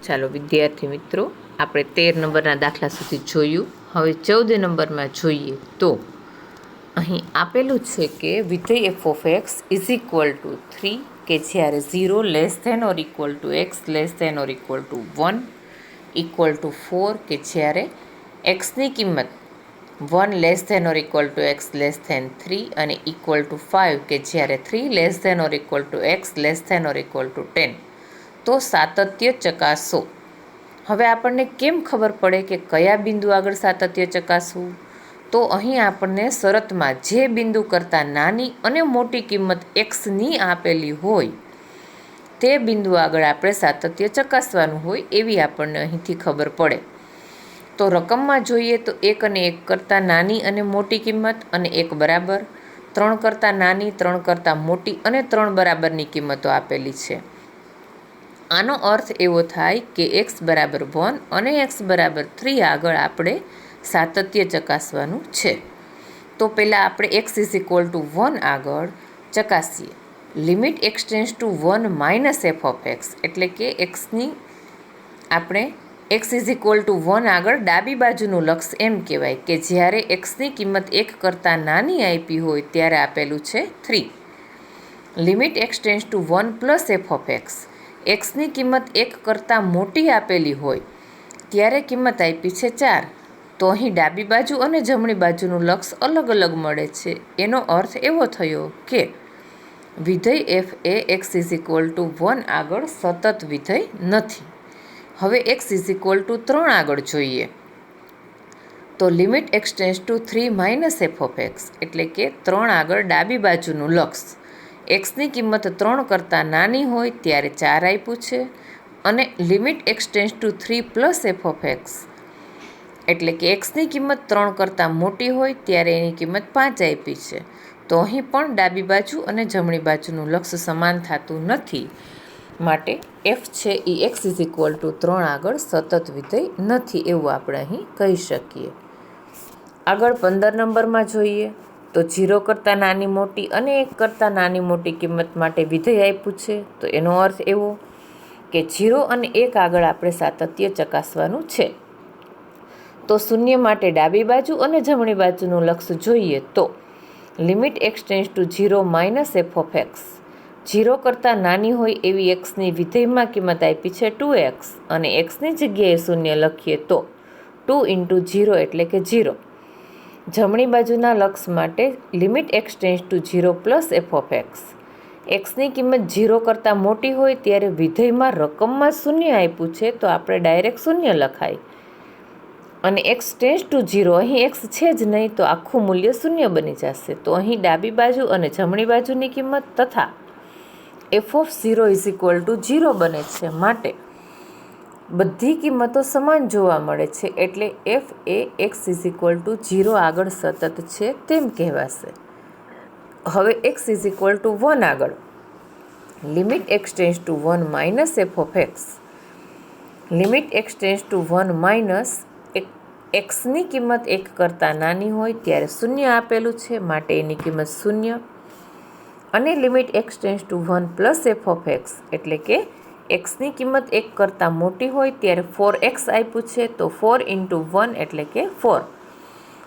ચાલો વિદ્યાર્થી મિત્રો, આપણે 13 નંબરના દાખલા સુધી જોયું. હવે 14 નંબરમાં જોઈએ તો અહીં આપેલું છે કે વિધેય f of x is equal to 3 કે જ્યારે 0 less than or equal to x less than or equal to 1 equal to 4 કે જ્યારે એક્સની કિંમત 1 less than or equal to x less than 3 અને ઇક્વલ ટુ 5 કે જ્યારે 3 less than or equal to x less than or equal to 10. તો સાતત્ય ચકાસો. હવે આપણને કેમ ખબર પડે કે કયા બિંદુ આગળ સાતત્ય ચકાસવું? તો અહીં આપણને શરતમાં જે બિંદુ કરતાં નાની અને મોટી કિંમત એક્સની આપેલી હોય તે બિંદુ આગળ આપણે સાતત્ય ચકાસવાનું હોય એવી આપણને અહીંથી ખબર પડે. તો રકમમાં જોઈએ તો 1 અને 1 કરતાં નાની અને મોટી કિંમત અને 1 બરાબર, 3 કરતાં નાની, 3 કરતાં મોટી અને 3 બરાબરની કિંમતો આપેલી છે. આનો અર્થ એવો થાય કે એક્સ બરાબર 1 અને એક્સ બરાબર 3 આગળ આપણે સાતત્ય ચકાસવાનું છે. તો પહેલાં આપણે એક્સ ઇઝ ઇક્વલ ટુ 1 આગળ ચકાસીએ. Limit x tends to 1 minus f of x, એટલે કે એક્સની આપણે એક્સ ઇઝ ઇક્વલ ટુ 1 આગળ ડાબી બાજુનું લક્ષ એમ કહેવાય કે જ્યારે એક્સની કિંમત 1 કરતાં નાની આપી હોય ત્યારે આપેલું છે 3. Limit x tends to 1 plus F of x, એક્સની કિંમત 1 કરતાં મોટી આપેલી હોય ત્યારે કિંમત આપી છે 4. તો અહીં ડાબી બાજુ અને જમણી બાજુનું લક્ષ અલગ અલગ મળે છે. એનો અર્થ એવો થયો કે વિધેય એફ એ એક્સ ઇઝ ઇક્વલ ટુ 1 આગળ સતત વિધેય નથી. હવે એક્સ ઇઝ ઇક્વલ ટુ 3 આગળ જોઈએ તો limit x tends two 3 minus f of x, એટલે કે 3 આગળ ડાબી બાજુનું લક્ષ એક્સની કિંમત 3 કરતાં નાની હોય ત્યારે 4 આપ્યું છે અને limit x tends two 3 plus F of x, એટલે કે એક્સની કિંમત 3 કરતાં મોટી હોય ત્યારે એની કિંમત 5 આપી છે. તો અહીં પણ ડાબી બાજુ અને જમણી બાજુનું લક્ષ સમાન થતું નથી, માટે એફ છે એ એક્સ ઇઝ ઇક્વલ ટુ 3 આગળ સતત વિધેય નથી એવું આપણે અહીં કહી શકીએ. આગળ 15 નંબરમાં જોઈએ તો 0 કરતાં નાની મોટી અને 1 કરતાં નાની મોટી કિંમત માટે વિધેય આપ્યું છે. તો એનો અર્થ એવો કે 0 અને 1 આગળ આપણે સાતત્ય ચકાસવાનું છે. તો શૂન્ય માટે ડાબી બાજુ અને જમણી બાજુનું લક્ષ જોઈએ તો limit x tends to 0 minus f of x, 0 કરતાં નાની હોય એવી એક્સની વિધેયમાં કિંમત આપી છે 2x અને એક્સની જગ્યાએ શૂન્ય લખીએ તો 2 ઇન્ટુ 0 એટલે કે 0. જમણી બાજુના લક્ષ માટે limit x tends to 0 plus F of x, એક્સની કિંમત 0 કરતાં મોટી હોય ત્યારે વિધેયમાં રકમમાં શૂન્ય આપ્યું છે તો આપણે ડાયરેક્ટ શૂન્ય લખાય અને એક્સ ટેન્સ ટુ 0, અહીં એક્સ છે જ નહીં તો આખું મૂલ્ય શૂન્ય બની જશે. તો અહીં ડાબી બાજુ અને જમણી બાજુની કિંમત તથા F of 0 is equal two 0 બને છે, માટે બધી કિંમતો સમાન જોવા મળે છે, એટલે એફ એ એક્સ ઇઝ ઇક્વલ ટુ 0 આગળ સતત છે તેમ કહેવાશે. હવે એક્સ ઇઝ ઇક્વલ ટુ 1 આગળ limit x tends to 1 minus f of x, limit x tends to 1 minus એક્સની કિંમત 1 કરતાં નાની હોય ત્યારે શૂન્ય આપેલું છે, માટે એની કિંમત શૂન્ય અને limit x tends to 1 plus F of x, એટલે કે એક્સની કિંમત 1 કરતાં મોટી હોય ત્યારે 4x આપ્યું છે તો 4 ઇન્ટુ 1 એટલે કે 4.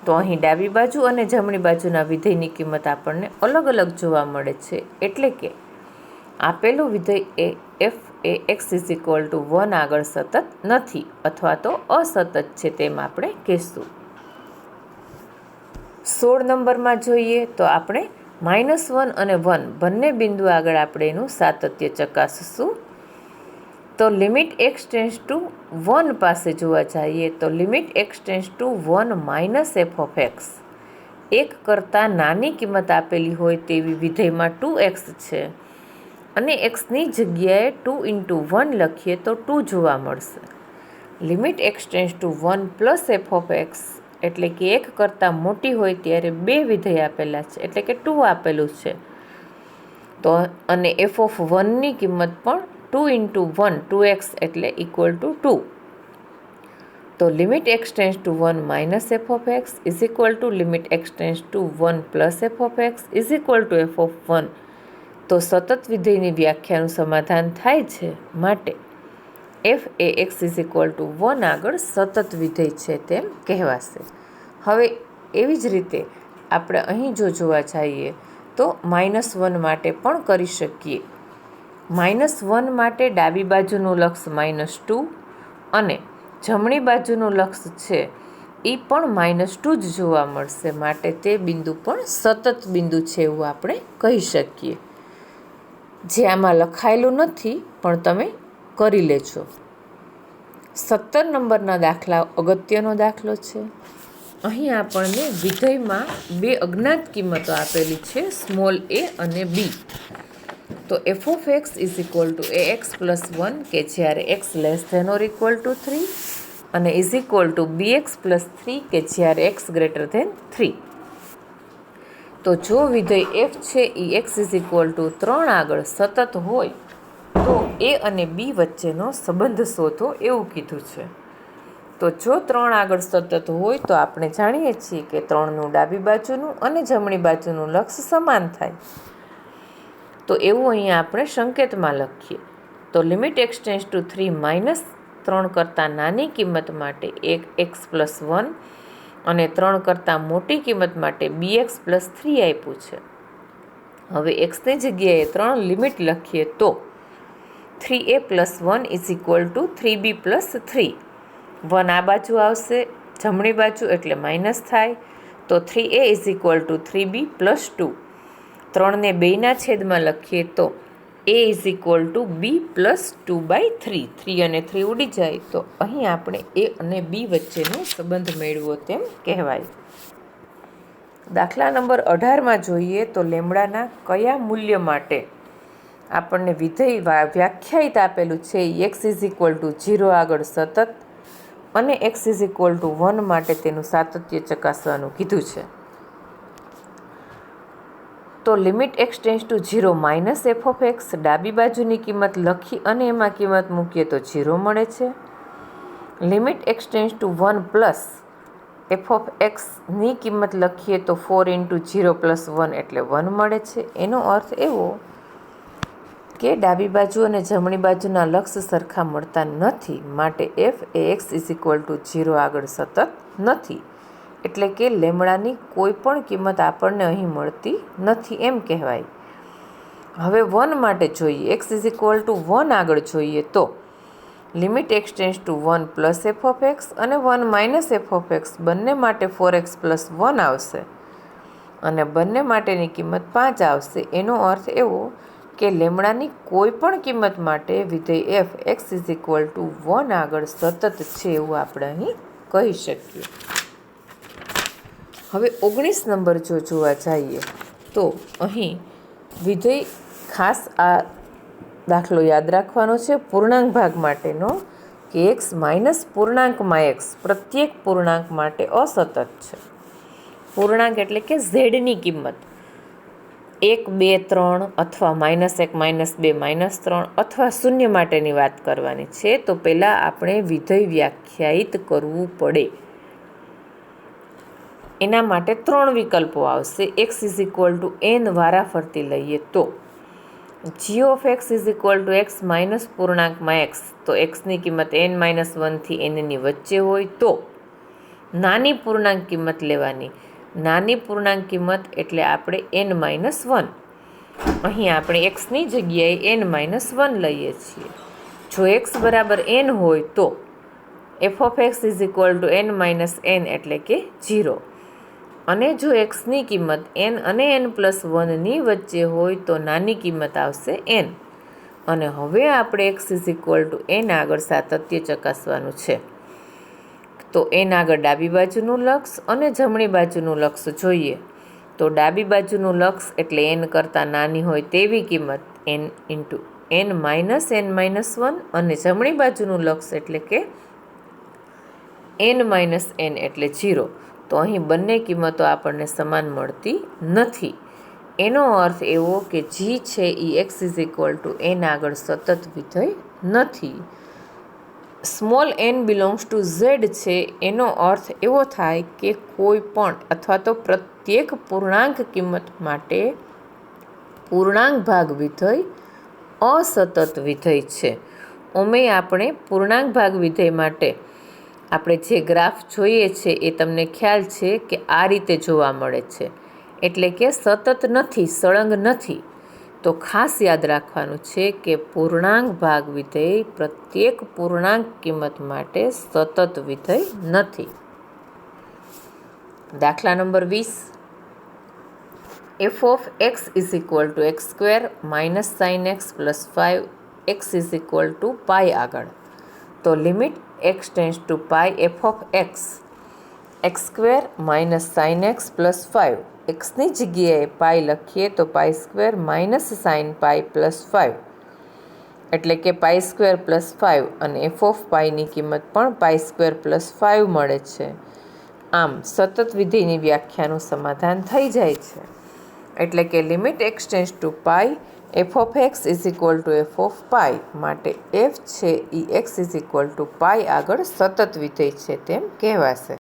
તો અહીં ડાબી બાજુ અને જમણી બાજુના વિધેયની કિંમત આપણને અલગ અલગ જોવા મળે છે, એટલે કે આપેલું વિધેય એ એફ એ એક્સ ઇઝ ઇક્વલ ટુ 1 આગળ સતત નથી અથવા તો અસતત છે તેમ આપણે કહીશું. 16 નંબરમાં જોઈએ તો આપણે -1 અને 1 બંને બિંદુ આગળ આપણે એનું સાતત્ય ચકાસીશું. તો લિમિટ એક્સ ટેન્સ ટુ 1 પાસે જોવા જઈએ તો limit x tends to 1 minus f of x, 1 કરતાં નાની કિંમત આપેલી હોય તેવી વિધેયમાં 2x છે અને એક્સની જગ્યાએ 2 ઇન્ટુ 1 લખીએ તો 2 જોવા મળશે. Limit x tends to 1 plus F of x, એટલે કે 1 કરતાં મોટી હોય ત્યારે 2 વિધેય આપેલા છે, એટલે કે 2 આપેલું છે. તો અને એફ ઓફ 1ની કિંમત પણ 2 ઇન્ટુ 1 2x એટલે ઇક્વલ ટુ 2. તો limit x tends to 1 minus f of x is equal two limit x tends to 1 plus F of x is equal to f of 1. તો સતત વિધેયની વ્યાખ્યાનું સમાધાન થાય છે, માટે એફ એ એક્સ ઇઝ ઇક્વલ ટુ 1 આગળ સતત વિધેય છે તેમ કહેવાશે. હવે એવી જ રીતે આપણે અહીં જો જોવા જઈએ તો -1 માટે પણ કરી શકીએ. -1 માટે ડાબી બાજુનું લક્ષ -2 અને જમણી બાજુનું લક્ષ છે એ પણ -2 જ જોવા મળશે. માટે તે બિંદુ પણ સતત બિંદુ છે એવું આપણે કહી શકીએ. જે આમાં લખાયેલું નથી પણ તમે કરી લેજો. 17 નંબરના દાખલા અગત્યનો દાખલો છે. અહીં આપણને વિધેયમાં બે અજ્ઞાત કિંમતો આપેલી છે, સ્મોલ a અને b. તો f of x is equal to ax plus 1 કે જ્યારે x less than or equal to 3 અને is equal to bx plus 3 કે જ્યારે x ગ્રેટર ધેન 3. તો જો વિધેય f છે એ x ઇઝ ઇક્વલ ટુ 3 આગળ સતત હોય તો a અને b વચ્ચેનો સંબંધ શોધો એવું કીધું છે. તો જો 3 આગળ સતત હોય તો આપણે જાણીએ છીએ કે 3નું ડાબી બાજુનું અને જમણી બાજુનું લક્ષ સમાન થાય. તો એવું અહીંયા આપણે સંકેતમાં લખીએ. તો લિમિટ એક્સ ટેન્સ ટુ 3 -3 કરતાં નાની કિંમત માટે x પ્લસ 1 અને 3 કરતાં મોટી કિંમત માટે bx પ્લસ 3 આપ્યું છે. હવે એક્સની જગ્યાએ 3 લિમિટ લખીએ તો 3a plus 1 is equal two 3b plus 3. 1 આ બાજુ આવશે, જમણી બાજુ એટલે માઇનસ થાય. તો 3a is equal two 3b plus 2. 3ને 2ના છેદમાં લખીએ તો a is equal two b plus 2/3. 3 અને 3 ઉડી જાય તો અહીં આપણે a અને b વચ્ચેનો સંબંધ મેળવો તેમ કહેવાય. દાખલા નંબર 18માં જોઈએ તો લેમડાના કયા મૂલ્ય માટે આપણને વિધેય વ્યાખ્યાયિત આપેલું છે એક્સ ઇઝ ઇક્વલ ટુ 0 આગળ સતત અને એક્સ ઇઝ ઇક્વલ ટુ 1 માટે તેનું સાતત્ય ચકાસવાનું કીધું છે. તો limit x tends to 0 minus f of x, ડાબી બાજુની કિંમત લખી અને એમાં કિંમત મૂકીએ તો 0 મળે છે. Limit x tends to 1 plus F of એક્સની કિંમત લખીએ તો 4 ઇન્ટુ 0 પ્લસ 1 એટલે 1 મળે છે. એનો અર્થ એવો કે ડાબી બાજુ અને જમણી બાજુના લક્ષ સરખા મળતા નથી. માટે એફ એ એક્સ ઇઝ ઇક્વલ ટુ 0 આગળ સતત નથી. એટલે કે લેમડાની કોઈ પણ કિંમત આપણને અહીં મળતી નથી એમ કહેવાય. હવે 1 માટે જોઈએ. એક્સ ઇઝ ઇક્વલ ટુ 1 આગળ જોઈએ તો limit x tends to 1 plus F of x અને 1 માઇનસ એફ ઓફ એક્સ બંને માટે 4x પ્લસ 1 આવશે અને બંને માટેની કિંમત 5 આવશે. એનો અર્થ એવો કે લેમડાની કોઈ પણ કિંમત માટે વિધેય F x is equal to 1 આગળ સતત છે એવું આપણે અહીં કહી શકીએ. હવે 19 નંબર જો જોવા જઈએ તો અહીં વિધેય ખાસ આ દાખલો યાદ રાખવાનો છે પૂર્ણાંક ભાગ માટેનો કે એક્સ માઇનસ પૂર્ણાંકમાં એક્સ પ્રત્યેક પૂર્ણાંક માટે અસતત છે. પૂર્ણાંક એટલે કે ઝેડની કિંમત 1, 2, 3 અથવા -1, -2, -3 અથવા શૂન્ય માટેની વાત કરવાની છે. તો પહેલાં આપણે વિધેય વ્યાખ્યાયિત કરવું પડે. એના માટે 3 વિકલ્પો આવશે. X is equal to n વારાફરતી લઈએ તો g of x is equal to x minus પૂર્ણાંકમાં એક્સ. તો એક્સની કિંમત n-1 થી nની વચ્ચે હોય તો નાની પૂર્ણાંક કિંમત લેવાની. નાની પૂર્ણાંક કિંમત એટલે આપણે n-1. અહીં આપણે એક્સની જગ્યાએ n-1 લઈએ છીએ. જો એક્સ બરાબર n હોય તો f of x is equal two n-n એટલે કે 0. અને જો એક્સની કિંમત n અને n+1ની વચ્ચે હોય તો નાની કિંમત આવશે n. અને હવે આપણે x is equal to n આગળ સાતત્ય ચકાસવાનું છે. તો n આગળ ડાબી બાજુનું લક્ષ અને જમણી બાજુનું લક્ષ જોઈએ. તો ડાબી બાજુનું લક્ષ એટલે n કરતાં નાની હોય તેવી કિંમત n into n minus n-1 અને જમણી બાજુનું લક્ષ એટલે કે n-n એટલે 0. તો અહીં બંને કિંમતો આપણને સમાન મળતી નથી. એનો અર્થ એવો કે જી છે એ x is equal to n આગળ સતત વિધેય નથી. Small n belongs to Z છે. એનો અર્થ એવો થાય કે કોઈ પણ અથવા તો પ્રત્યેક પૂર્ણાંક કિંમત માટે પૂર્ણાંક ભાગ વિધેય અસતત વિધેય છે. ઓમે આપણે પૂર્ણાંક ભાગ વિધેય માટે આપણે જે ગ્રાફ જોઈએ છે એ તમને ખ્યાલ છે કે આ રીતે જોવા મળે છે, એટલે કે સતત નથી, સળંગ નથી. તો ખાસ યાદ રાખવાનું છે કે પૂર્ણાંક ભાગ વિધેય પ્રત્યેક પૂર્ણાંક કિંમત માટે સતત વિધેય નથી. દાખલા number 20. f of x is equal to x square minus sin x plus 5x is equal to pi આગળ. તો limit x tends to pi f of x square minus sine x plus 5 એક્સની જગ્યાએ pi લખીએ તો pi square minus sine pi plus 5 એટલે કે pi square plus 5 અને F of પાઈની કિંમત પણ પાઈ સ્ક્વેર પ્લસ 5 મળે છે. આમ સતત વિધેયની વ્યાખ્યાનું સમાધાન થઈ જાય છે. એટલે કે limit x tends to pi f of x is equal to f of pi માટે એફ છે એ x is equal to pi આગળ સતત વિધેય છે તેમ કહેવાશે.